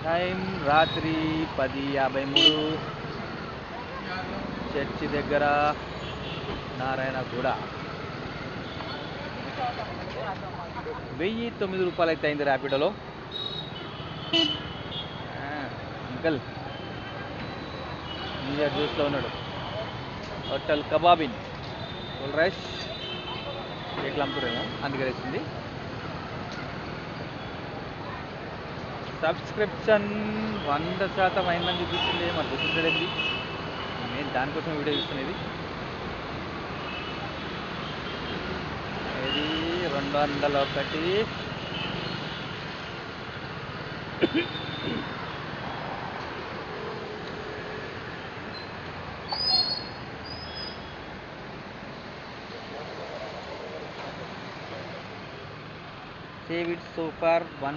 Time రాత్రి 10:53. Church దగ్గర నారాయణగూడ. 1009 రూపాయలు అయితే అయింది ర్యాపిడోలో. అంకల్ న్యూ ఇయర్ జ్యూస్లో ఉన్నాడు. హోటల్ కబాబిన్ ఫుల్ రష్. కేక్లు అమ్ముతురేమో అందుకే వచ్చింది. సబ్స్క్రిప్షన్ 100% అయిందని చూపిస్తుంది. మరి చూపించలేదు. నేను దానికోసం వీడియో చూస్తున్నది. ఇది 201. Save it so far 1